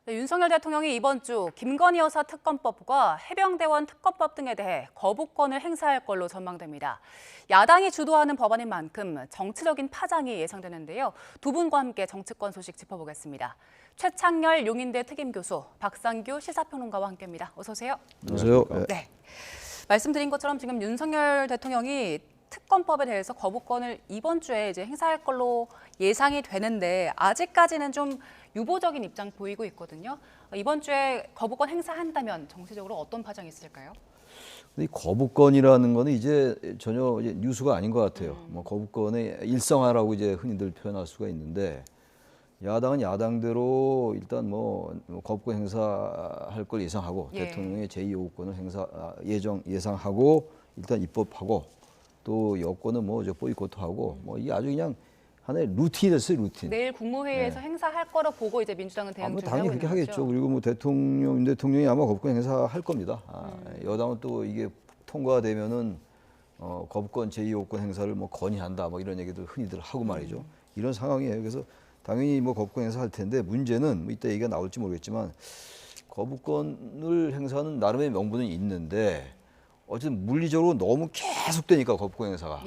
네, 윤석열 대통령이 이번 주 김건희 여사 특검법과 해병대원 특검법 등에 대해 거부권을 행사할 걸로 전망됩니다. 야당이 주도하는 법안인 만큼 정치적인 파장이 예상되는데요. 두 분과 함께 정치권 소식 짚어보겠습니다. 최창렬 용인대 특임교수, 박상규 시사평론가와 함께합니다. 어서 오세요. 안녕하세요. 네, 말씀드린 것처럼 지금 윤석열 대통령이 특검법에 대해서 거부권을 이번 주에 이제 행사할 걸로 예상이 되는데 아직까지는 좀 유보적인 입장 보이고 있거든요. 이번 주에 거부권 행사한다면 정치적으로 어떤 파장이 있을까요? 이 거부권이라는 거는 이제 전혀 이제 뉴스가 아닌 것 같아요. 뭐 거부권의 일상화라고 이제 흔히들 표현할 수가 있는데 야당은 야당대로 일단 뭐 거부권 행사할 걸 예상하고 대통령의 제2요구권을 예상하고 일단 입법하고 또 여권은 뭐 저 보이콧하고 뭐 이 아주 그냥 하나의 루틴이 됐어요, 루틴. 내일 국무회의에서 행사할 거로 보고 이제 민주당은 대응 아마 준비하고 당연히 있는 그렇게 거죠. 하겠죠. 그리고 뭐 윤 대통령이 아마 거부권 행사할 겁니다. 여당은 또 이게 통과되면은 거부권 제2요구권 행사를 뭐 건의한다, 뭐 이런 얘기들 흔히들 하고 말이죠. 이런 상황이에요. 그래서 당연히 뭐 거부권 행사할 텐데 문제는 뭐 이따 얘기가 나올지 모르겠지만 거부권을 행사하는 나름의 명분은 있는데 어쨌든 물리적으로 너무 계속되니까 거부권 행사가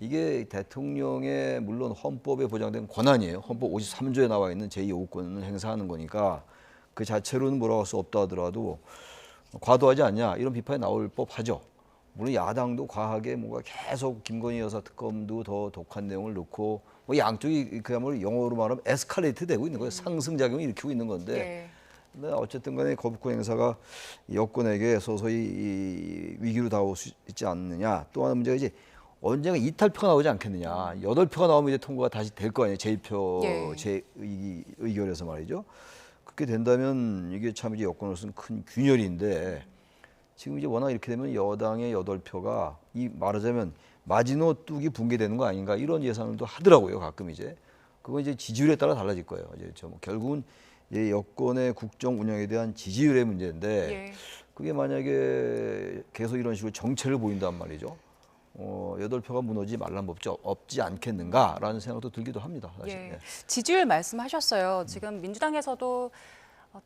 이게 대통령의 물론 헌법에 보장된 권한이에요. 헌법 53조에 나와 있는 제2요구권을 행사하는 거니까 그 자체로는 뭐라고 할 수 없다 하더라도 과도하지 않냐 이런 비판이 나올 법하죠. 물론 야당도 과하게 뭔가 계속 김건희 여사 특검도 더 독한 내용을 넣고 뭐 양쪽이 그야말로 영어로 말하면 에스컬레이트 되고 있는 거예요. 상승작용을 일으키고 있는 건데 근데 어쨌든 간에 거부권 행사가 여권에게 서서히 이 위기로 다가올 수 있지 않느냐. 또 하나 문제가 이제 언젠가 이탈표가 나오지 않겠느냐. 8표가 나오면 이제 통과가 다시 될 거 아니에요. 제1표 의결에서 말이죠. 그렇게 된다면 이게 참 이제 여권으로서는 큰 균열인데 지금 이제 워낙 이렇게 되면 여당의 8표가 이 말하자면 마지노 뚝이 붕괴되는 거 아닌가 이런 예상도 하더라고요. 가끔 이제. 그건 이제 지지율에 따라 달라질 거예요. 이제 뭐 결국은 여권의 국정 운영에 대한 지지율의 문제인데 그게 만약에 계속 이런 식으로 정체를 보인단 말이죠. 8표가 무너지지 말란 법이 없지 않겠는가라는 생각도 들기도 합니다. 사실. 지지율 말씀하셨어요. 지금 민주당에서도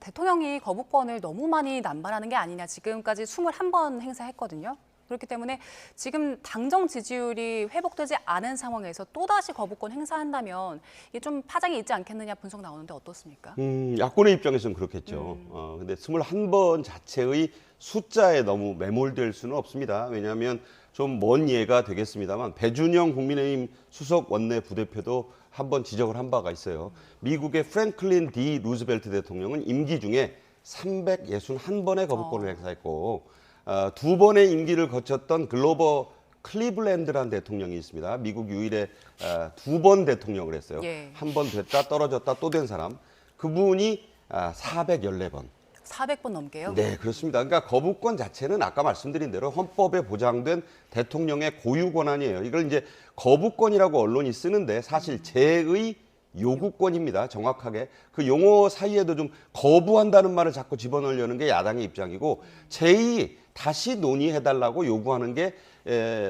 대통령이 거부권을 너무 많이 남발하는 게 아니냐. 지금까지 21번 행사했거든요. 그렇기 때문에 지금 당정 지지율이 회복되지 않은 상황에서 또다시 거부권 행사한다면 이게 좀 파장이 있지 않겠느냐 분석 나오는데 어떻습니까? 야권의 입장에서는 그렇겠죠. 근데 21번 자체의 숫자에 너무 매몰될 수는 없습니다. 왜냐하면 좀 먼 예가 되겠습니다만 배준영 국민의힘 수석 원내 부대표도 한번 지적을 한 바가 있어요. 미국의 프랭클린 D 루즈벨트 대통령은 임기 중에 361번의 거부권을 행사했고 2번의 임기를 거쳤던 글로버 클리블랜드라는 대통령이 있습니다. 미국 유일의 2번 대통령을 했어요. 한 번 됐다 떨어졌다 또 된 사람. 그분이 414번. 400번 넘게요? 네, 그렇습니다. 그러니까 거부권 자체는 아까 말씀드린 대로 헌법에 보장된 대통령의 고유 권한이에요. 이걸 이제 거부권이라고 언론이 쓰는데 사실 제의 요구권입니다. 정확하게. 그 용어 사이에도 좀 거부한다는 말을 자꾸 집어넣으려는 게 야당의 입장이고 제의 다시 논의해달라고 요구하는 게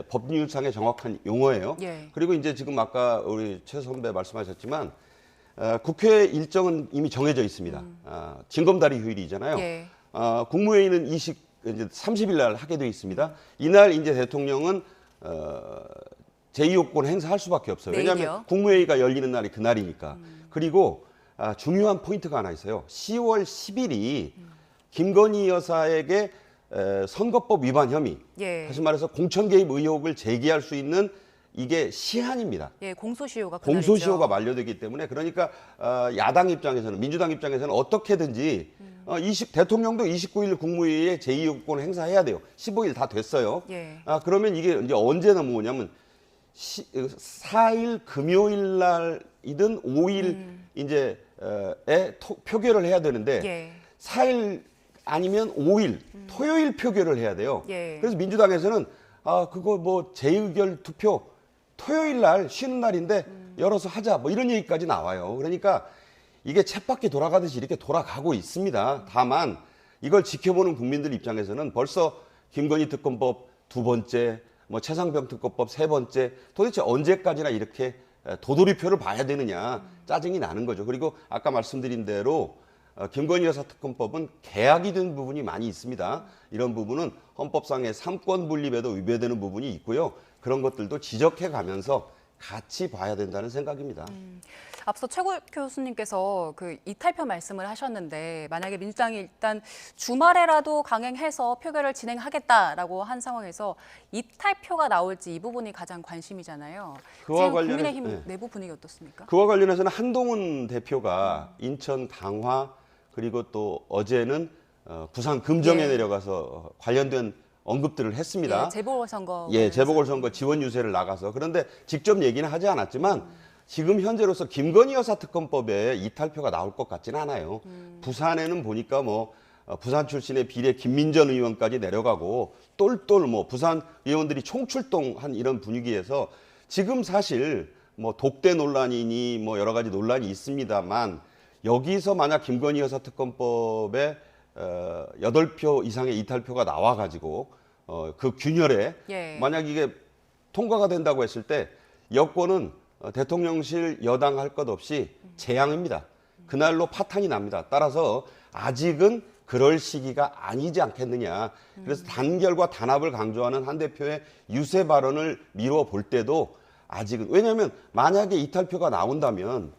법률상의 정확한 용어예요. 그리고 이제 지금 아까 우리 최 선배 말씀하셨지만 국회 일정은 이미 정해져 있습니다. 징검다리 휴일이잖아요. 국무회의는 이제 30일 날 하게 돼 있습니다. 이날 이제 대통령은 제2요구권 행사할 수밖에 없어요. 왜냐하면 국무회의가 열리는 날이 그날이니까. 그리고 중요한 포인트가 하나 있어요. 10월 10일이 김건희 여사에게 선거법 위반 혐의, 다시 말해서 공천 개입 의혹을 제기할 수 있는 이게 시한입니다. 공소시효가 만료되기 때문에 그러니까 야당 입장에서는 민주당 입장에서는 어떻게든지 대통령도 29일 국무회의에 제2요구권을 행사해야 돼요. 15일 다 됐어요. 그러면 이게 이제 언제 넘어오냐면 4일 금요일 날이든 5일 이제 표결을 해야 되는데 4일 아니면 5일 토요일 표결을 해야 돼요. 그래서 민주당에서는 그거 뭐 재의결 투표 토요일 날 쉬는 날인데 열어서 하자 뭐 이런 얘기까지 나와요. 그러니까 이게 쳇바퀴 돌아가듯이 이렇게 돌아가고 있습니다. 다만 이걸 지켜보는 국민들 입장에서는 벌써 김건희 특검법 2번째, 뭐 최상병 특검법 3번째 도대체 언제까지나 이렇게 도돌이표를 봐야 되느냐 짜증이 나는 거죠. 그리고 아까 말씀드린 대로 김건희 여사 특검법은 개약이 된 부분이 많이 있습니다. 이런 부분은 헌법상의 삼권 분립에도 위배되는 부분이 있고요. 그런 것들도 지적해 가면서 같이 봐야 된다는 생각입니다. 앞서 최고 교수님께서 그 이탈표 말씀을 하셨는데 만약에 민주당이 일단 주말에라도 강행해서 표결을 진행하겠다라고 한 상황에서 이탈표가 나올지 이 부분이 가장 관심이잖아요. 그와 지금 관련해- 국민의힘 네. 내부 분위기 어떻습니까? 그와 관련해서는 한동훈 대표가 인천 강화 그리고 또 어제는 부산 금정에 예. 내려가서 관련된 언급들을 했습니다. 예, 재보궐선거. 예, 재보궐선거 지원 유세를 나가서 그런데 직접 얘기는 하지 않았지만 지금 현재로서 김건희 여사 특검법에 이탈표가 나올 것 같지는 않아요. 부산에는 보니까 뭐 부산 출신의 비례 김민전 의원까지 내려가고 똘똘 뭐 부산 의원들이 총출동한 이런 분위기에서 지금 사실 뭐 독대 논란이니 뭐 여러 가지 논란이 있습니다만 여기서 만약 김건희 여사 특검법에 8표 이상의 이탈표가 나와가지고 그 균열에 예. 만약 이게 통과가 된다고 했을 때 여권은 대통령실 여당 할 것 없이 재앙입니다. 그날로 파탄이 납니다. 따라서 아직은 그럴 시기가 아니지 않겠느냐. 그래서 단결과 단합을 강조하는 한 대표의 유세 발언을 미루어 볼 때도 아직은 왜냐하면 만약에 이탈표가 나온다면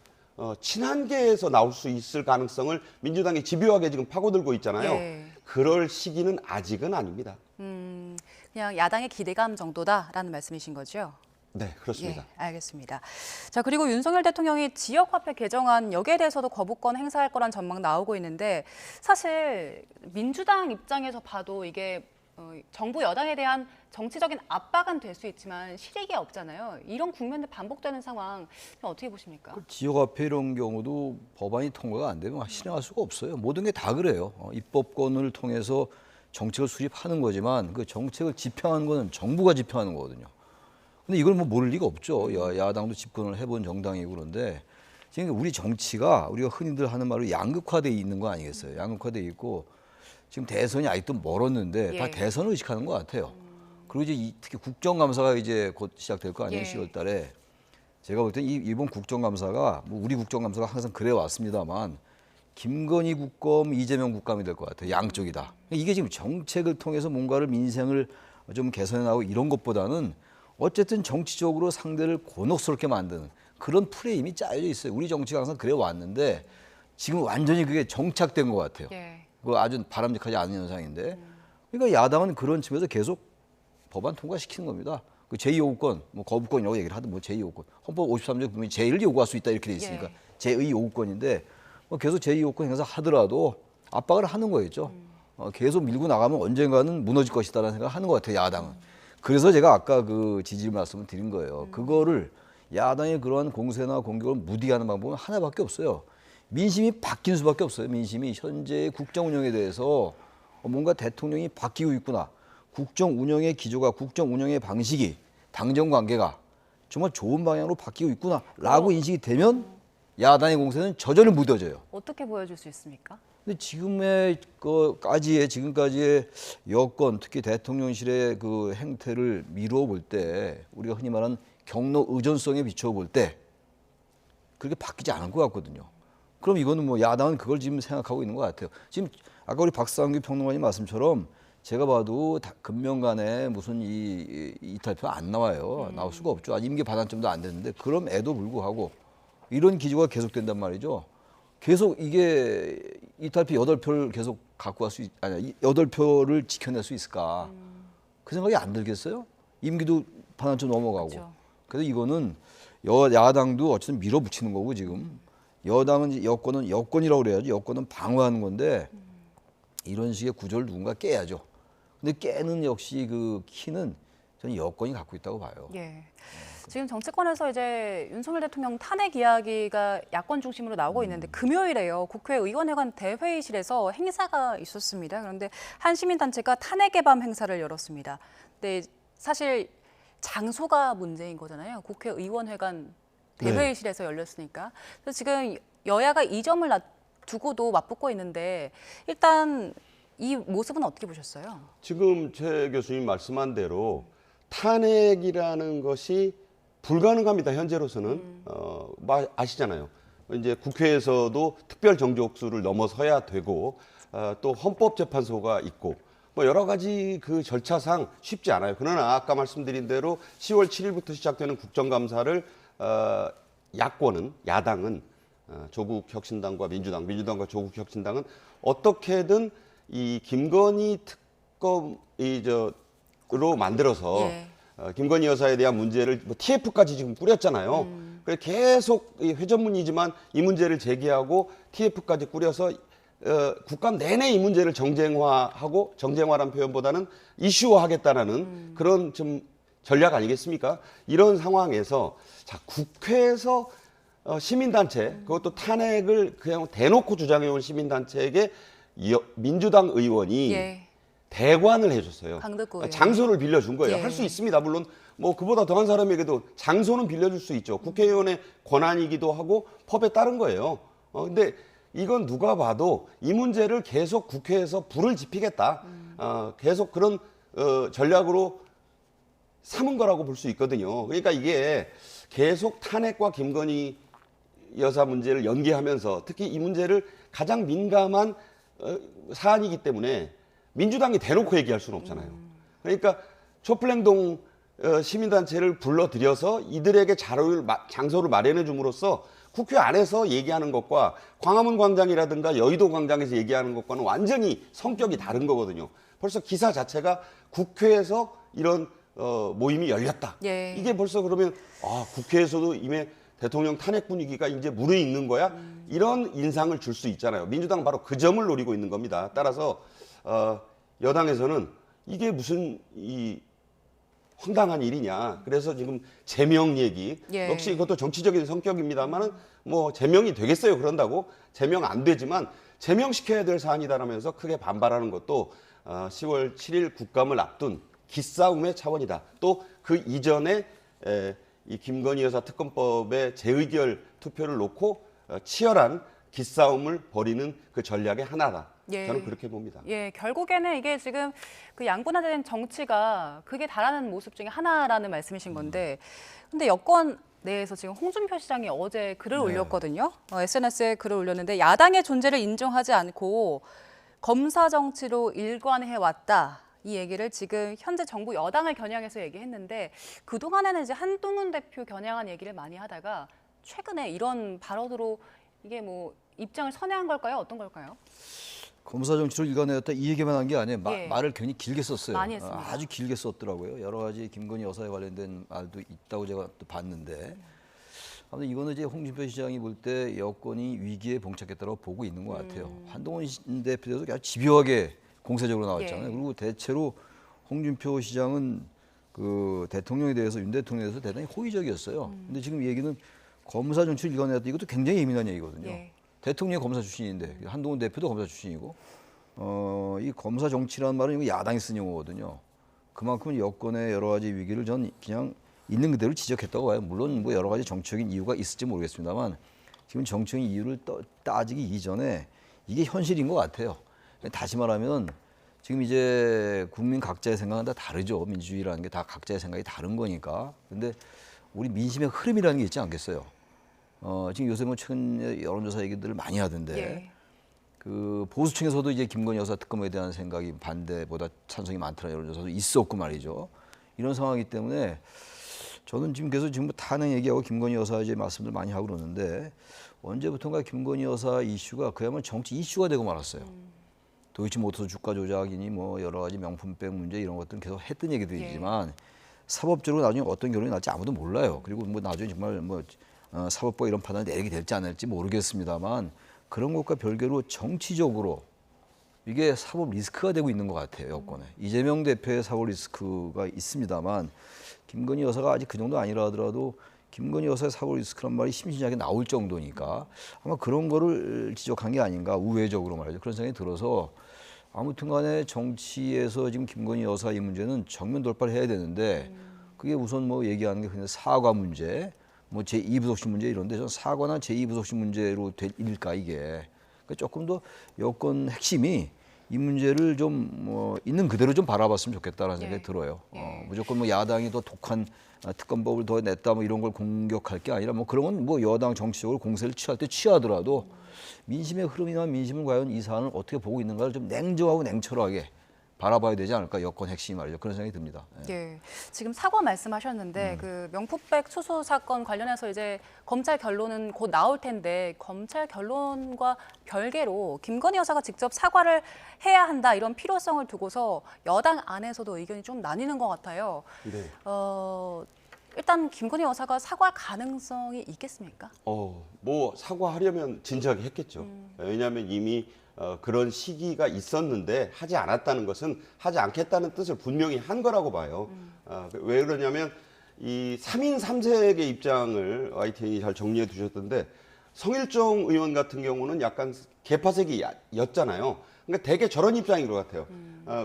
친한계에서 나올 수 있을 가능성을 민주당이 집요하게 지금 파고들고 있잖아요. 예. 그럴 시기는 아직은 아닙니다. 그냥 야당의 기대감 정도다라는 말씀이신 거죠? 네, 그렇습니다. 예, 알겠습니다. 자, 그리고 윤석열 대통령이 지역화폐 개정안 여기에 대해서도 거부권 행사할 거란 전망 나오고 있는데 사실 민주당 입장에서 봐도 이게 정부 여당에 대한 정치적인 압박은 될 수 있지만 실익이 없잖아요. 이런 국면들 반복되는 상황 어떻게 보십니까? 지역화폐 이런 경우도 법안이 통과가 안 되면 실행할 수가 없어요. 모든 게 다 그래요. 입법권을 통해서 정책을 수립하는 거지만 그 정책을 집행하는 거는 정부가 집행하는 거거든요. 근데 이걸 뭐 모를 리가 없죠. 야당도 집권을 해본 정당이고 그런데 지금 우리 정치가 우리가 흔히들 하는 말로 양극화돼 있는 거 아니겠어요? 양극화돼 있고 지금 대선이 아직도 멀었는데 다 예. 대선을 의식하는 것 같아요. 그리고 이제 특히 국정감사가 이제 곧 시작될 거 아니에요? 예. 10월 달에. 제가 볼 때 이번 국정감사가 뭐 우리 국정감사가 항상 그래 왔습니다만 김건희 국감, 이재명 국감이 될 것 같아요. 양쪽이 다. 이게 지금 정책을 통해서 뭔가를 민생을 좀 개선해 나가고 이런 것보다는 어쨌든 정치적으로 상대를 곤혹스럽게 만드는 그런 프레임이 짜여져 있어요. 우리 정치가 항상 그래 왔는데 지금 완전히 그게 정착된 것 같아요. 예. 그거 아주 바람직하지 않은 현상인데. 그러니까 야당은 그런 측면에서 계속 법안 통과시키는 겁니다. 그 제2요구권, 뭐 거부권이라고 얘기를 하든 뭐 제2요구권. 헌법 53조 보면 제1 요구할 수 있다 이렇게 돼 있으니까 예. 제2 요구권인데 뭐 계속 제2요구권 행사하더라도 압박을 하는 거겠죠. 계속 밀고 나가면 언젠가는 무너질 것이다라는 생각을 하는 것 같아요, 야당은. 그래서 제가 아까 그 지지 말씀을 드린 거예요. 그거를 야당의 그러한 공세나 공격을 무디하는 방법은 하나밖에 없어요. 민심이 바뀐 수밖에 없어요. 민심이 현재의 국정 운영에 대해서 뭔가 대통령이 바뀌고 있구나. 국정 운영의 기조가, 국정 운영의 방식이, 당정 관계가 정말 좋은 방향으로 바뀌고 있구나라고 인식이 되면 야당의 공세는 저절로 무뎌져요. 어떻게 보여줄 수 있습니까? 근데 지금까지의 여권, 특히 대통령실의 그 행태를 미루어 볼 때, 우리가 흔히 말하는 경로 의존성에 비춰 볼 때, 그렇게 바뀌지 않을 것 같거든요. 그럼 이거는 뭐 야당은 그걸 지금 생각하고 있는 것 같아요. 지금 아까 우리 박상규 평론가님 말씀처럼 제가 봐도 금명간에 무슨 이탈표 안 나와요. 나올 수가 없죠. 아직 임기 반환점도 안 됐는데 그럼에도 불구하고 이런 기조가 계속된단 말이죠. 계속 이게 이탈표 8표를 계속 갖고 갈 수 아니 8표를 지켜낼 수 있을까? 그 생각이 안 들겠어요? 임기도 반환점 넘어가고. 그렇죠. 그래서 이거는 야당도 어쨌든 밀어붙이는 거고 지금 여당은 여권은 여권이라고 그래야죠. 여권은 방어하는 건데 이런 식의 구조를 누군가 깨야죠. 근데 깨는 역시 그 키는 저는 여권이 갖고 있다고 봐요. 예. 지금 정치권에서 이제 윤석열 대통령 탄핵 이야기가 야권 중심으로 나오고 있는데 금요일에요. 국회 의원회관 대회의실에서 행사가 있었습니다. 그런데 한 시민단체가 탄핵의 밤 행사를 열었습니다. 근데 사실 장소가 문제인 거잖아요. 국회 의원회관 대회의실에서 열렸으니까. 그래서 지금 여야가 이 점을 두고도 맞붙고 있는데 일단 이 모습은 어떻게 보셨어요? 지금 최 교수님 말씀한 대로 탄핵이라는 것이 불가능합니다. 현재로서는 아시잖아요. 이제 국회에서도 특별 정족수를 넘어서야 되고 또 헌법재판소가 있고 뭐 여러 가지 그 절차상 쉽지 않아요. 그러나 아까 말씀드린 대로 10월 7일부터 시작되는 국정감사를 야당은 조국혁신당과 민주당과 조국혁신당은 어떻게든 이 김건희 특검으로 만들어서 예. 김건희 여사에 대한 문제를 뭐 TF까지 지금 꾸렸잖아요. 그래서 계속 이 회전문이지만 이 문제를 제기하고 TF까지 꾸려서 국감 내내 이 문제를 정쟁화하고 정쟁화란 표현보다는 이슈화하겠다라는 그런 좀 전략 아니겠습니까? 이런 상황에서 자 국회에서 시민단체 그것도 탄핵을 그냥 대놓고 주장해온 시민단체에게 민주당 의원이 예. 대관을 해줬어요. 강덕구 의원. 장소를 빌려준 거예요. 예. 할 수 있습니다. 물론 뭐 그보다 더한 사람에게도 장소는 빌려줄 수 있죠. 국회의원의 권한이기도 하고 법에 따른 거예요. 근데 이건 누가 봐도 이 문제를 계속 국회에서 불을 지피겠다. 계속 그런 전략으로 삼은 거라고 볼 수 있거든요. 그러니까 이게 계속 탄핵과 김건희 여사 문제를 연계하면서 특히 이 문제를 가장 민감한 사안이기 때문에 민주당이 대놓고 얘기할 수는 없잖아요. 그러니까 초플랭동 시민단체를 불러들여서 이들에게 장소를 마련해 줌으로써 국회 안에서 얘기하는 것과 광화문 광장이라든가 여의도 광장에서 얘기하는 것과는 완전히 성격이 다른 거거든요. 벌써 기사 자체가 국회에서 이런 모임이 열렸다. 예. 이게 벌써 그러면 국회에서도 이미 대통령 탄핵 분위기가 이제 무르익는 거야? 이런 인상을 줄 수 있잖아요. 민주당은 바로 그 점을 노리고 있는 겁니다. 따라서 여당에서는 이게 무슨 이 황당한 일이냐. 그래서 지금 제명 얘기 예. 역시 이것도 정치적인 성격입니다만은 뭐 제명이 되겠어요. 그런다고 제명 안 되지만 제명시켜야 될 사안이다라면서 크게 반발하는 것도 10월 7일 국감을 앞둔 기싸움의 차원이다. 또 그 이전에 이 김건희 여사 특검법의 재의결 투표를 놓고 치열한 기싸움을 벌이는 그 전략의 하나다. 예. 저는 그렇게 봅니다. 예, 결국에는 이게 지금 그 양분화된 정치가 그게 달하는 모습 중에 하나라는 말씀이신 건데, 근데 여권 내에서 지금 홍준표 시장이 어제 글을 올렸거든요. SNS에 글을 올렸는데 야당의 존재를 인정하지 않고 검사 정치로 일관해 왔다. 이 얘기를 지금 현재 정부 여당을 겨냥해서 얘기했는데 그동안에는 이제 한동훈 대표 겨냥한 얘기를 많이 하다가 최근에 이런 발언으로 이게 뭐 입장을 선회한 걸까요? 어떤 걸까요? 검사 정치로 일관되었다 이 얘기만 한 게 아니에요. 예. 말을 괜히 길게 썼어요. 많이 했습니다. 아주 길게 썼더라고요. 여러 가지 김건희 여사에 관련된 말도 있다고 제가 또 봤는데 아무튼 이거는 이제 홍준표 시장이 볼 때 여권이 위기에 봉착했다고 보고 있는 것 같아요. 한동훈 대표도 아주 집요하게 공세적으로 나왔잖아요. 예. 그리고 대체로 홍준표 시장은 그 대통령에 대해서 윤 대통령에 대해서 대단히 호의적이었어요. 근데 지금 이 얘기는 검사 정치를 일관되었다 이것도 굉장히 예민한 얘기거든요. 예. 대통령이 검사 출신인데 한동훈 대표도 검사 출신이고 이 검사 정치라는 말은 이거 야당이 쓴 용어거든요. 그만큼 여권의 여러 가지 위기를 전 그냥 있는 그대로 지적했다고 봐요. 물론 뭐 여러 가지 정치적인 이유가 있을지 모르겠습니다만 지금 정치적인 이유를 따지기 이전에 이게 현실인 것 같아요. 다시 말하면 지금 이제 국민 각자의 생각은 다 다르죠. 민주주의라는 게 다 각자의 생각이 다른 거니까. 근데 우리 민심의 흐름이라는 게 있지 않겠어요. 지금 요새 뭐 최근 여론조사 얘기들을 많이 하던데 예. 그 보수층에서도 이제 김건희 여사 특검에 대한 생각이 반대보다 찬성이 많다는 여론조사도 있었고 말이죠. 이런 상황이기 때문에 저는 지금 계속 지금 탄핵 얘기하고 김건희 여사 이제 말씀들 많이 하고 그러는데 언제부턴가 김건희 여사 이슈가 그야말로 정치 이슈가 되고 말았어요. 도이치모터스 주가 조작이니 뭐 여러 가지 명품백 문제 이런 것들은 계속 했던 얘기들이지만 사법적으로 나중에 어떤 결론이 날지 아무도 몰라요. 그리고 뭐 나중에 정말 뭐 사법부 이런 판단을 내리게 될지 안 될지 모르겠습니다만 그런 것과 별개로 정치적으로 이게 사법 리스크가 되고 있는 것 같아요. 여권에. 이재명 대표의 사법 리스크가 있습니다만 김건희 여사가 아직 그 정도 아니라 하더라도 김건희 여사의 사법 리스크란 말이 심심하게 나올 정도니까 아마 그런 거를 지적한 게 아닌가 우회적으로 말이죠. 그런 생각이 들어서 아무튼 간에 정치에서 지금 김건희 여사 이 문제는 정면 돌파를 해야 되는데 그게 우선 뭐 얘기하는 게 그냥 사과 문제 뭐 제2부속실 문제 이런데 저는 사과나 제2부속실 문제로 될 일일까 이게. 그러니까 조금 더 여권 핵심이 이 문제를 좀 있는 그대로 좀 바라봤으면 좋겠다라는 생각이 들어요. 무조건 뭐 야당이 더 독한 특검법을 더 냈다 뭐 이런 걸 공격할 게 아니라 뭐 그런 건 뭐 여당 정치적으로 공세를 취할 때 취하더라도 민심의 흐름이나 민심은 과연 이 사안을 어떻게 보고 있는가를 좀 냉정하고 냉철하게 바라봐야 되지 않을까, 여권 핵심이 말이죠. 그런 생각이 듭니다. 예. 지금 사과 말씀하셨는데 그 명품백 수수 사건 관련해서 이제 검찰 결론은 곧 나올 텐데 검찰 결론과 별개로 김건희 여사가 직접 사과를 해야 한다 이런 필요성을 두고서 여당 안에서도 의견이 좀 나뉘는 것 같아요. 네. 일단 김건희 여사가 사과할 가능성이 있겠습니까? 뭐 사과하려면 진작에 했겠죠. 왜냐하면 이미 그런 시기가 있었는데 하지 않았다는 것은 하지 않겠다는 뜻을 분명히 한 거라고 봐요. 왜 그러냐면 이 3인 3색의 입장을 YTN이 잘 정리해 두셨던데 성일종 의원 같은 경우는 약간 개파색이었잖아요. 그러니까 되게 저런 입장인 것 같아요.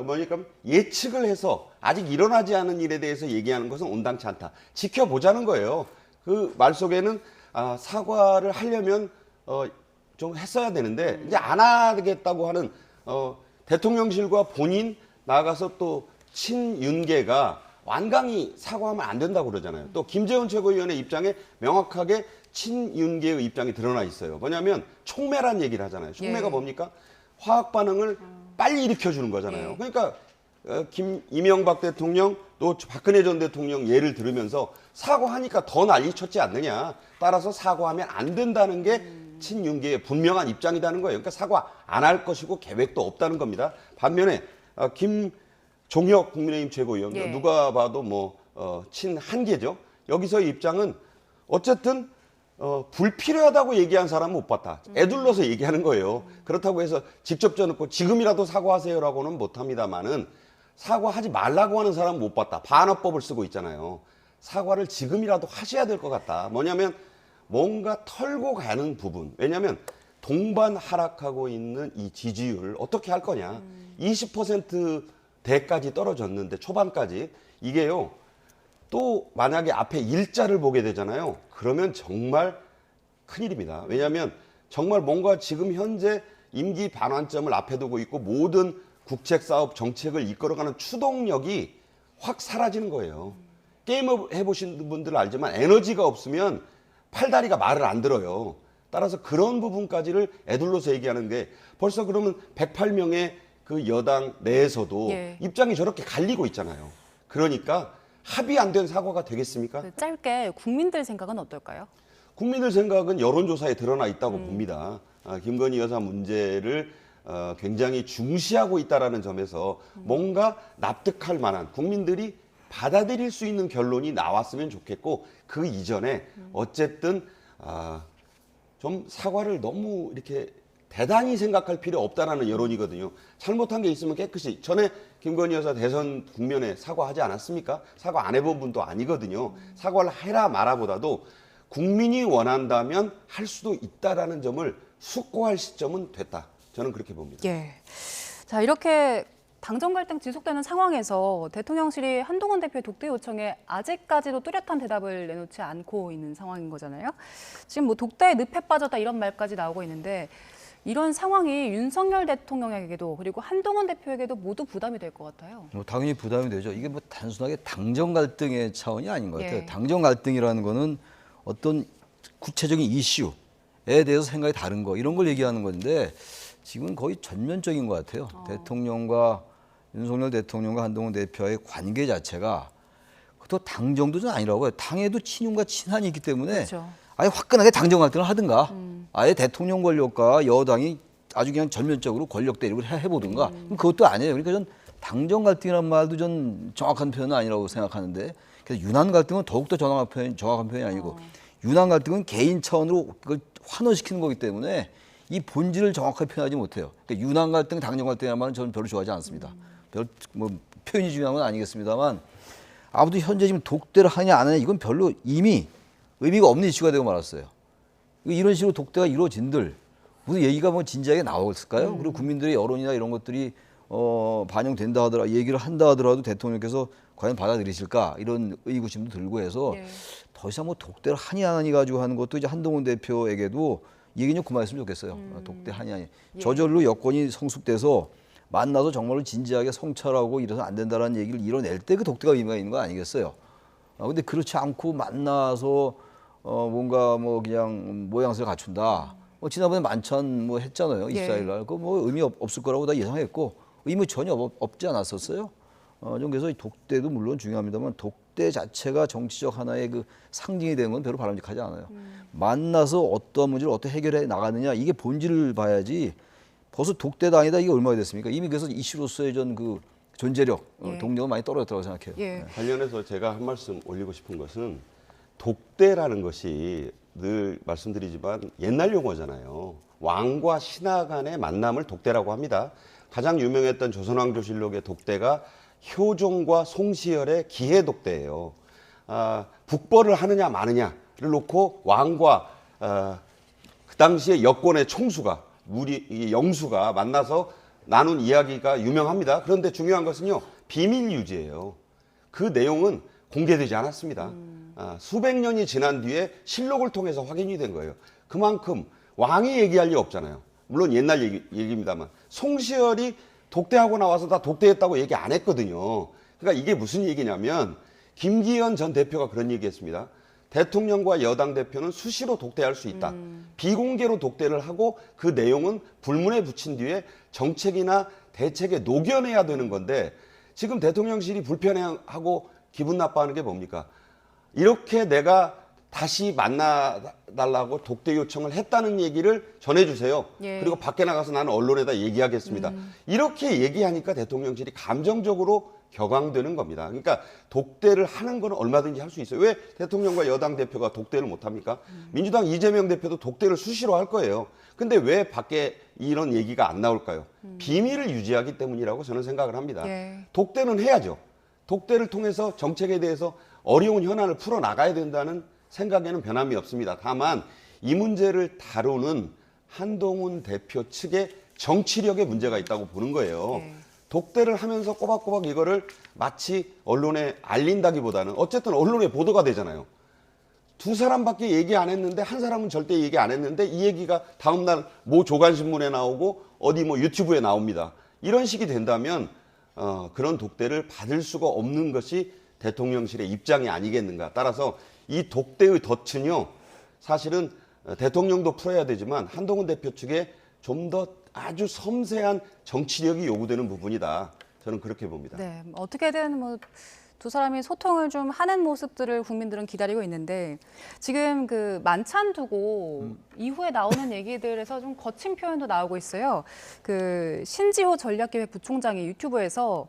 뭐니까 예측을 해서 아직 일어나지 않은 일에 대해서 얘기하는 것은 온당치 않다. 지켜보자는 거예요. 그 말 속에는 사과를 하려면 좀 했어야 되는데 이제 안 하겠다고 하는 대통령실과 본인 나아가서 또 친윤계가 완강히 사과하면 안 된다고 그러잖아요. 또 김재원 최고위원의 입장에 명확하게 친윤계의 입장이 드러나 있어요. 뭐냐면 촉매란 얘기를 하잖아요. 촉매가 뭡니까? 화학 반응을 빨리 일으켜주는 거잖아요. 그러니까 이명박 대통령 또 박근혜 전 대통령 예를 들으면서 사과하니까 더 난리쳤지 않느냐. 따라서 사과하면 안 된다는 게 친윤계의 분명한 입장이라는 거예요. 그러니까 사과 안 할 것이고 계획도 없다는 겁니다. 반면에 김종혁 국민의힘 최고위원 누가 봐도 뭐 친한계죠. 여기서의 입장은 어쨌든 불필요하다고 얘기한 사람은 못 봤다. 애둘러서 얘기하는 거예요. 그렇다고 해서 직접 져놓고 지금이라도 사과하세요라고는 못합니다만은 사과하지 말라고 하는 사람은 못 봤다. 반어법을 쓰고 있잖아요. 사과를 지금이라도 하셔야 될 것 같다. 뭐냐면 뭔가 털고 가는 부분. 왜냐하면 동반 하락하고 있는 이 지지율 어떻게 할 거냐. 20%대까지 떨어졌는데 초반까지 이게요. 또 만약에 앞에 일자를 보게 되잖아요. 그러면 정말 큰일입니다. 왜냐하면 정말 뭔가 지금 현재 임기 반환점을 앞에 두고 있고 모든 국책 사업 정책을 이끌어가는 추동력이 확 사라지는 거예요. 게임 해보신 분들은 알지만 에너지가 없으면 팔다리가 말을 안 들어요. 따라서 그런 부분까지를 애둘러서 얘기하는 게 벌써 그러면 108명의 그 여당 내에서도 입장이 저렇게 갈리고 있잖아요. 그러니까 합의 안 된 사과가 되겠습니까? 짧게 국민들 생각은 어떨까요? 국민들 생각은 여론조사에 드러나 있다고 봅니다. 김건희 여사 문제를 굉장히 중시하고 있다는 점에서 뭔가 납득할 만한 국민들이 받아들일 수 있는 결론이 나왔으면 좋겠고 그 이전에 어쨌든 좀 사과를 너무 이렇게 대단히 생각할 필요 없다라는 여론이거든요. 잘못한 게 있으면 깨끗이 전에 김건희 여사 대선 국면에 사과하지 않았습니까? 사과 안 해본 분도 아니거든요. 사과를 해라 마라보다도 국민이 원한다면 할 수도 있다라는 점을 숙고할 시점은 됐다. 저는 그렇게 봅니다. 자, 이렇게 당정 갈등 지속되는 상황에서 대통령실이 한동훈 대표의 독대 요청에 아직까지도 뚜렷한 대답을 내놓지 않고 있는 상황인 거잖아요. 지금 뭐 독대에 늪에 빠졌다 이런 말까지 나오고 있는데 이런 상황이 윤석열 대통령에게도 그리고 한동훈 대표에게도 모두 부담이 될 것 같아요. 당연히 부담이 되죠. 이게 뭐 단순하게 당정 갈등의 차원이 아닌 것 같아요. 당정 갈등이라는 거는 어떤 구체적인 이슈에 대해서 생각이 다른 거 이런 걸 얘기하는 건데 지금은 거의 전면적인 것 같아요. 대통령과 윤석열 대통령과 한동훈 대표의 관계 자체가 또 당정도 좀 아니라고요. 당에도 친윤과 친한이 있기 때문에 아예 화끈하게 당정 갈등을 하든가 아예 대통령 권력과 여당이 아주 그냥 전면적으로 권력 대립을 해보든가 그것도 아니에요. 그러니까 전 당정 갈등이라는 말도 전 정확한 표현은 아니라고 생각하는데 그래서 윤한 갈등은 더욱더 정확한 표현이 아니고 윤한 갈등은 개인 차원으로 그걸 환원시키는 거기 때문에 이 본질을 정확하게 표현하지 못해요. 그러니까 윤한 갈등, 당정 갈등이라는 말은 저는 별로 좋아하지 않습니다. 별 뭐 표현이 중요한 건 아니겠습니다만 아무도 현재 지금 독대를 하냐 안 하냐 이건 별로 이미 의미가 없는 이슈가 되고 말았어요. 이런 식으로 독대가 이루어진들 무슨 얘기가 뭐 진지하게 나왔을까요? 그리고 국민들의 여론이나 이런 것들이 반영된다 하더라 얘기를 한다 하더라도 대통령께서 과연 받아들이실까 이런 의구심도 들고 해서 더 이상 뭐 독대를 하냐 안 하냐 가지고 하는 것도 이제 한동훈 대표에게도 얘기 좀 그만했으면 좋겠어요. 독대 하냐 안 하냐. 저절로 여건이 성숙돼서 만나서 정말로 진지하게 성찰하고 이래서 안 된다라는 얘기를 이뤄낼 때 그 독대가 의미가 있는 거 아니겠어요? 근데 그렇지 않고 만나서 뭔가 뭐 그냥 모양새를 갖춘다. 지난번에 만찬 뭐 했잖아요. 24일 날. 그 뭐 의미 없을 거라고 다 예상했고 의미 전혀 없지 않았었어요. 좀 그래서 이 독대도 물론 중요합니다만 독대 자체가 정치적 하나의 그 상징이 되는 건 별로 바람직하지 않아요. 만나서 어떤 문제를 어떻게 해결해 나가느냐 이게 본질을 봐야지 벌써 독대다 아니다 이게 얼마나 됐습니까? 이미 그래서 이슈로서의 전 그 존재력, 동력은 많이 떨어졌다고 생각해요. 예. 관련해서 제가 한 말씀 올리고 싶은 것은 독대라는 것이 늘 말씀드리지만 옛날 용어잖아요. 왕과 신하 간의 만남을 독대라고 합니다. 가장 유명했던 조선왕조실록의 독대가 효종과 송시열의 기해독대예요. 북벌을 하느냐 마느냐를 놓고 왕과 그 당시에 여권의 총수가 이 영수가 만나서 나눈 이야기가 유명합니다. 그런데 중요한 것은요, 비밀 유지예요. 그 내용은 공개되지 않았습니다. 수백 년이 지난 뒤에 실록을 통해서 확인이 된 거예요. 그만큼 왕이 얘기할 리 없잖아요. 물론 옛날 얘기입니다만 송시열이 독대하고 나와서 다 독대했다고 얘기 안 했거든요. 그러니까 이게 무슨 얘기냐면 김기현 전 대표가 그런 얘기했습니다. 대통령과 여당 대표는 수시로 독대할 수 있다. 비공개로 독대를 하고 그 내용은 불문에 붙인 뒤에 정책이나 대책에 녹여내야 되는 건데 지금 대통령실이 불편해하고 기분 나빠하는 게 뭡니까? 이렇게 내가 다시 만나달라고 독대 요청을 했다는 얘기를 전해주세요. 예. 그리고 밖에 나가서 나는 언론에다 얘기하겠습니다. 이렇게 얘기하니까 대통령실이 감정적으로 격앙되는 겁니다. 그러니까 독대를 하는 건 얼마든지 할 수 있어요. 왜 대통령과 여당 대표가 독대를 못합니까? 민주당 이재명 대표도 독대를 수시로 할 거예요. 근데 왜 밖에 이런 얘기가 안 나올까요? 비밀을 유지하기 때문이라고 저는 생각을 합니다. 예. 독대는 해야죠. 독대를 통해서 정책에 대해서 어려운 현안을 풀어나가야 된다는 생각에는 변함이 없습니다. 다만 이 문제를 다루는 한동훈 대표 측의 정치력에 문제가 있다고 보는 거예요. 예. 독대를 하면서 꼬박꼬박 이거를 마치 언론에 알린다기보다는 어쨌든 언론에 보도가 되잖아요. 두 사람밖에 얘기 안 했는데 한 사람은 절대 얘기 안 했는데 이 얘기가 다음날 모 조간신문에 나오고 어디 뭐 유튜브에 나옵니다. 이런 식이 된다면 그런 독대를 받을 수가 없는 것이 대통령실의 입장이 아니겠는가. 따라서 이 독대의 덫은요, 사실은 대통령도 풀어야 되지만 한동훈 대표 측에 좀 더 아주 섬세한 정치력이 요구되는 부분이다. 저는 그렇게 봅니다. 네, 어떻게든 뭐 두 사람이 소통을 좀 하는 모습들을 국민들은 기다리고 있는데 지금 그 만찬 두고 이후에 나오는 얘기들에서 좀 거친 표현도 나오고 있어요. 그 신지호 전략기획부총장이 유튜브에서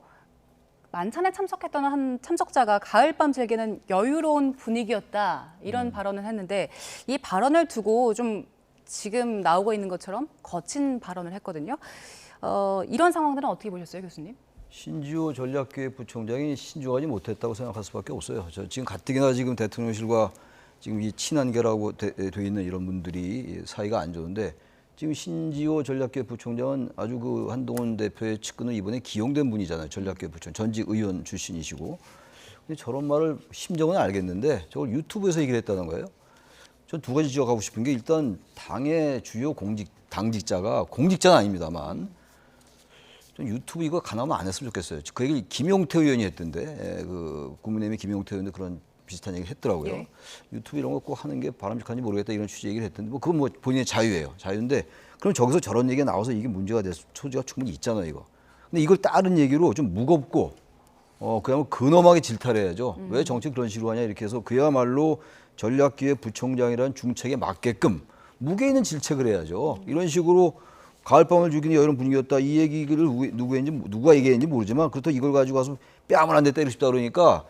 만찬에 참석했던 한 참석자가 가을밤 즐기는 여유로운 분위기였다 이런 발언을 했는데 이 발언을 두고 좀 지금 나오고 있는 것처럼 거친 발언을 했거든요. 이런 상황들은 어떻게 보셨어요, 교수님? 신지호 전략기획부총장이 신중하지 못했다고 생각할 수밖에 없어요. 저 지금 가뜩이나 지금 대통령실과 지금 이 친한계라고 돼 있는 이런 분들이 사이가 안 좋은데 지금 신지호 전략기획부총장은 아주 그 한동훈 대표의 측근을 이번에 기용된 분이잖아요. 전략기획부총장 전직 의원 출신이시고. 근데 저런 말을 심정은 알겠는데 저걸 유튜브에서 얘기를 했다는 거예요. 전 두 가지 지적하고 싶은 게 일단 당의 주요 당직자가 공직자는 아닙니다만 좀 유튜브 이거 가능하면 안 했으면 좋겠어요. 그 얘기를 김용태 의원이 했던데 그 국민의힘의 김용태 의원도 그런 비슷한 얘기를 했더라고요. 예. 유튜브 이런 거 꼭 하는 게 바람직한지 모르겠다 이런 취지 얘기를 했던데 뭐 그건 뭐 본인의 자유예요. 자유인데 그럼 저기서 저런 얘기가 나와서 이게 문제가 될 소지가 충분히 있잖아요, 이거. 근데 이걸 다른 얘기로 좀 무겁고 그야말로 근엄하게 질타해야죠. 왜 정치 그런 식으로 하냐 이렇게 해서 그야말로 전략기획부총장이라는 중책에 맞게끔 무게 있는 질책을 해야죠. 이런 식으로 가을밤을 죽이는 이런 분위기였다. 이 얘기를 누가 얘기했는지 모르지만 그렇다고 이걸 가지고 가서 뺨을 한 대 때리고 싶다 그러니까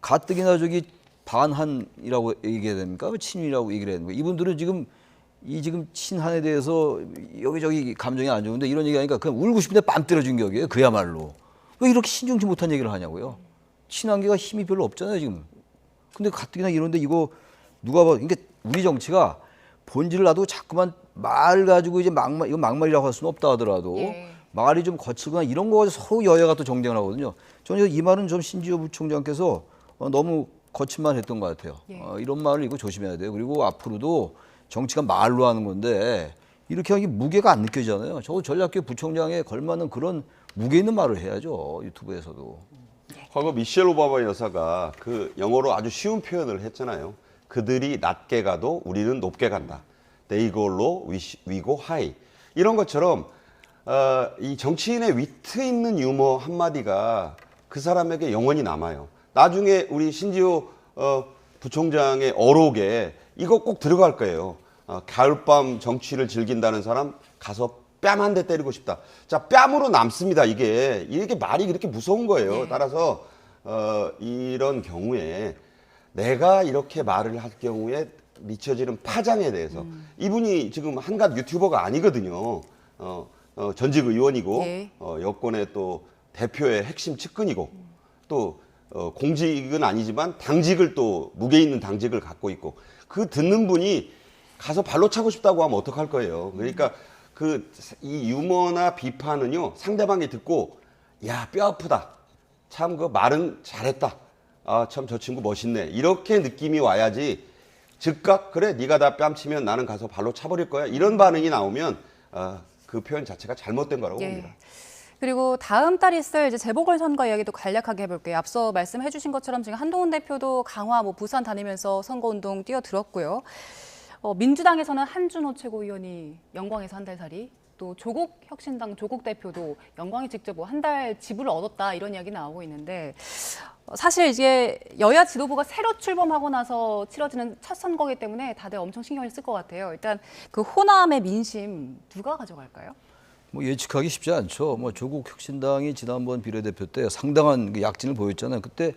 가뜩이나 저기 반한이라고 얘기해야 됩니까? 친일이라고 얘기를 해야 됩니까? 이분들은 지금 친한에 대해서 여기저기 감정이 안 좋은데 이런 얘기하니까 그냥 울고 싶은데 뺨 때려준 격이에요. 그야말로. 왜 이렇게 신중치 못한 얘기를 하냐고요. 친한계가 힘이 별로 없잖아요, 지금. 근데 가뜩이나 이런데 이거 누가 봐. 그러니까 우리 정치가 본질을 놔두고 자꾸만 말 가지고 이제 이거 막말이라고 할 수는 없다 하더라도 말이 좀 거칠거나 이런 거 가지고 서로 여야가 또 정쟁을 하거든요. 저는 이 말은 좀 신지호 부총장께서 너무 거친 말 했던 것 같아요. 이런 말을 이거 조심해야 돼요. 그리고 앞으로도 정치가 말로 하는 건데 이렇게 하기 무게가 안 느껴지잖아요. 저 전략교 부총장에 걸맞는 그런 무게 있는 말을 해야죠. 유튜브에서도. 과거 미셸 오바마 여사가 그 영어로 아주 쉬운 표현을 했잖아요. 그들이 낮게 가도 우리는 높게 간다. They go low, we go high. 이런 것처럼 이 정치인의 위트 있는 유머 한마디가 그 사람에게 영원히 남아요. 나중에 우리 신지호 부총장의 어록에 이거 꼭 들어갈 거예요. 가을밤 정치를 즐긴다는 사람 가서 뺨 한 대 때리고 싶다. 자, 뺨으로 남습니다. 이게 말이 그렇게 무서운 거예요. 네. 따라서 이런 경우에 내가 이렇게 말을 할 경우에 미쳐지는 파장에 대해서 이분이 지금 한갓 유튜버가 아니거든요. 전직 의원이고 네. 여권의 또 대표의 핵심 측근이고 또 공직은 아니지만 당직을 또 무게 있는 당직을 갖고 있고 그 듣는 분이 가서 발로 차고 싶다고 하면 어떡할 거예요. 그러니까 이 유머나 비판은요 상대방이 듣고 야, 뼈 아프다. 참 그 말은 잘했다. 아, 참 저 친구 멋있네. 이렇게 느낌이 와야지 즉각 그래 네가 다 뺨치면 나는 가서 발로 차버릴 거야. 이런 반응이 나오면 그 표현 자체가 잘못된 거라고 예. 봅니다. 그리고 다음 달 있을 이제 재보궐선거 이야기도 간략하게 해볼게요. 앞서 말씀해주신 것처럼 지금 한동훈 대표도 강화, 부산 다니면서 선거운동 뛰어들었고요. 민주당에서는 한준호 최고위원이 영광에서 한 달 살이, 또 조국 혁신당 조국 대표도 영광이 직접 한 달 지불을 얻었다 이런 이야기 나오고 있는데 사실 이제 여야 지도부가 새로 출범하고 나서 치러지는 첫 선거이기 때문에 다들 엄청 신경을 쓸 것 같아요. 일단 그 호남의 민심 누가 가져갈까요? 뭐 예측하기 쉽지 않죠. 뭐 조국 혁신당이 지난번 비례대표 때 상당한 그 약진을 보였잖아요. 그때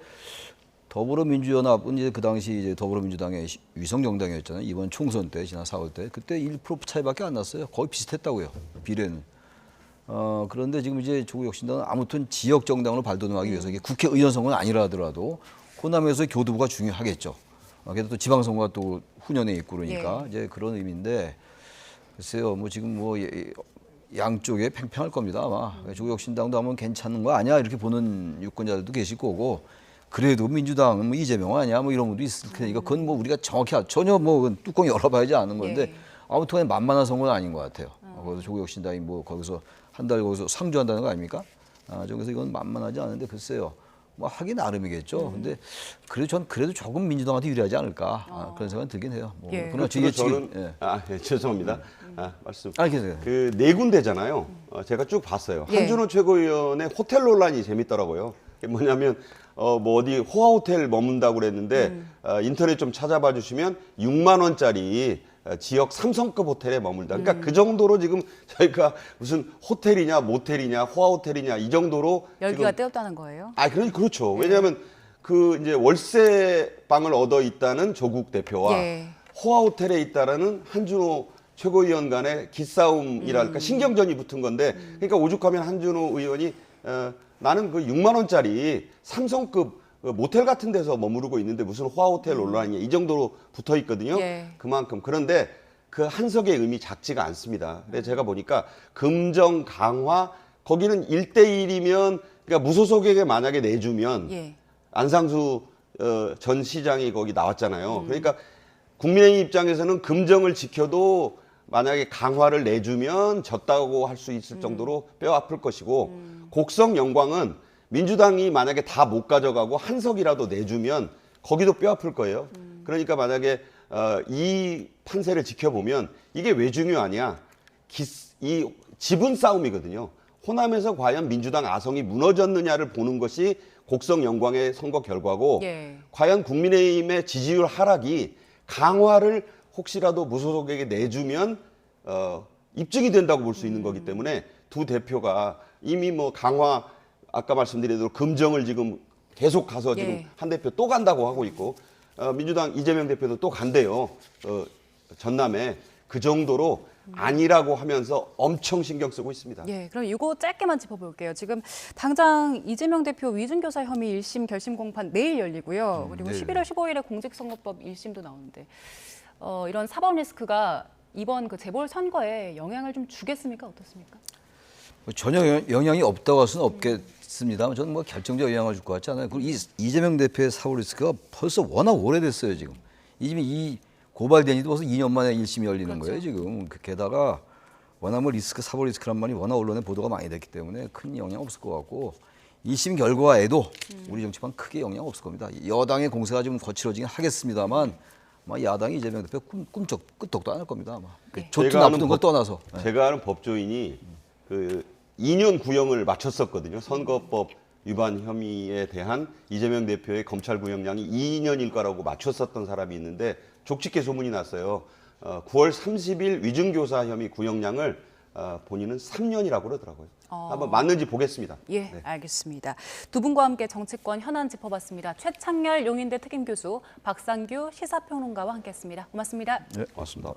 더불어민주연합은 이제 그 당시 이제 더불어민주당의 위성 정당이었잖아요. 이번 총선 때 지난 4월 때 그때 1% 차이밖에 안 났어요. 거의 비슷했다고요. 비례는. 그런데 지금 이제 조국 혁신당은 아무튼 지역 정당으로 발돋움하기 위해서 이게 국회의원 선거는 아니라 하더라도 호남에서 교두부가 중요하겠죠. 게다가 또 지방선거가 또 후년에 있고 그러니까 예. 이제 그런 의미인데 글쎄요. 뭐 지금 뭐 양쪽에 팽팽할 겁니다 아마. 조국 혁신당도 하면 괜찮은 거 아니야 이렇게 보는 유권자들도 계실 거고. 그래도 민주당은 뭐 이재명 아니야 뭐 이런 것도 있을 테니까 그건 뭐 우리가 정확히 전혀 뭐 뚜껑 열어봐야지 아는 건데 예. 아무튼 만만한 선거는 아닌 것 같아요. 거기서 조국 혁신당이 뭐 거기서 한 달 거기서 상주한다는 거 아닙니까? 그래서 이건 만만하지 않은데 글쎄요. 뭐 하기 나름이겠죠. 근데 그래도 전 그래도 조금 민주당한테 유리하지 않을까 그런 생각은 들긴 해요. 뭐 예. 그러나 그리고 저는 예, 죄송합니다. 말씀. 알겠어요. 그 네 군데잖아요. 제가 쭉 봤어요. 예. 한준호 최고위원의 호텔 논란이 재밌더라고요. 그게 뭐냐면 뭐 어디 호화 호텔 머문다고 그랬는데 인터넷 좀 찾아봐 주시면 6만 원짜리 지역 3성급 호텔에 머물다. 그러니까 그 정도로 지금 저희가 무슨 호텔이냐 모텔이냐 호화 호텔이냐 이 정도로 열기가 지금 떼었다는 거예요? 그렇죠. 왜냐하면 그 이제 월세 방을 얻어 있다는 조국 대표와 예. 호화 호텔에 있다라는 한준호 최고위원 간의 기싸움이랄까 신경전이 붙은 건데 그러니까 오죽하면 한준호 의원이 나는 그 6만 원짜리 3성급 모텔 같은 데서 머무르고 있는데 무슨 호화 호텔 논란이냐 이 정도로 붙어 있거든요. 예. 그만큼 그런데 그 한석의 의미 작지가 않습니다. 그래서 제가 보니까 금정 강화 거기는 1대1이면 그러니까 무소속에게 만약에 내주면 예. 안상수 전 시장이 거기 나왔잖아요. 그러니까 국민의힘 입장에서는 금정을 지켜도 만약에 강화를 내주면 졌다고 할 수 있을 정도로 뼈 아플 것이고 곡성 영광은 민주당이 만약에 다 못 가져가고 한석이라도 내주면 거기도 뼈 아플 거예요. 그러니까 만약에 이 판세를 지켜보면 이게 왜 중요하냐? 이 지분 싸움이거든요. 호남에서 과연 민주당 아성이 무너졌느냐를 보는 것이 곡성 영광의 선거 결과고 예. 과연 국민의힘의 지지율 하락이 강화를 혹시라도 무소속에게 내주면 입증이 된다고 볼 수 있는 거기 때문에 두 대표가 이미 뭐 강화 아까 말씀드린 대로 금정을 지금 계속 가서 지금 예. 한 대표 또 간다고 하고 있고 민주당 이재명 대표도 또 간대요. 전남에 그 정도로 아니라고 하면서 엄청 신경 쓰고 있습니다. 예, 그럼 이거 짧게만 짚어볼게요. 지금 당장 이재명 대표 위증교사 혐의 1심 결심 공판 내일 열리고요. 그리고 네. 11월 15일에 공직선거법 1심도 나오는데 이런 사법 리스크가 이번 그 재보궐 선거에 영향을 좀 주겠습니까? 어떻습니까? 전혀 영향이 없다고 할 수는 없겠습니다만 저는 뭐 결정적 영향을 줄 것 같지 않아요. 그리고 이재명 대표의 사법 리스크가 벌써 워낙 오래됐어요 지금. 이 고발된 지도 벌써 2년 만에 1심이 열리는 그렇죠. 거예요 지금. 게다가 워낙 뭐 리스크, 사법 리스크란 말이 워낙 언론에 보도가 많이 됐기 때문에 큰 영향 없을 것 같고 2심 결과에도 우리 정치판 크게 영향 없을 겁니다. 여당의 공세가 좀 거칠어지긴 하겠습니다만 아마 야당이 이재명 대표 꿈쩍 끄떡도 안 할 겁니다. 아마. 좋든 제가 아는 나쁘든 걸 떠나서. 제가 아는 법조인이 그 2년 구형을 마쳤었거든요. 선거법 위반 혐의에 대한 이재명 대표의 검찰 구형량이 2년일 거라고 맞췄었던 사람이 있는데 족치게 소문이 났어요. 9월 30일 위증교사 혐의 구형량을 본인은 3년이라고 그러더라고요. 한번 맞는지 보겠습니다. 예, 알겠습니다. 두 분과 함께 정치권 현안 짚어봤습니다. 최창렬 용인대 특임교수, 박상규 시사평론가와 함께했습니다. 고맙습니다. 네, 고맙습니다.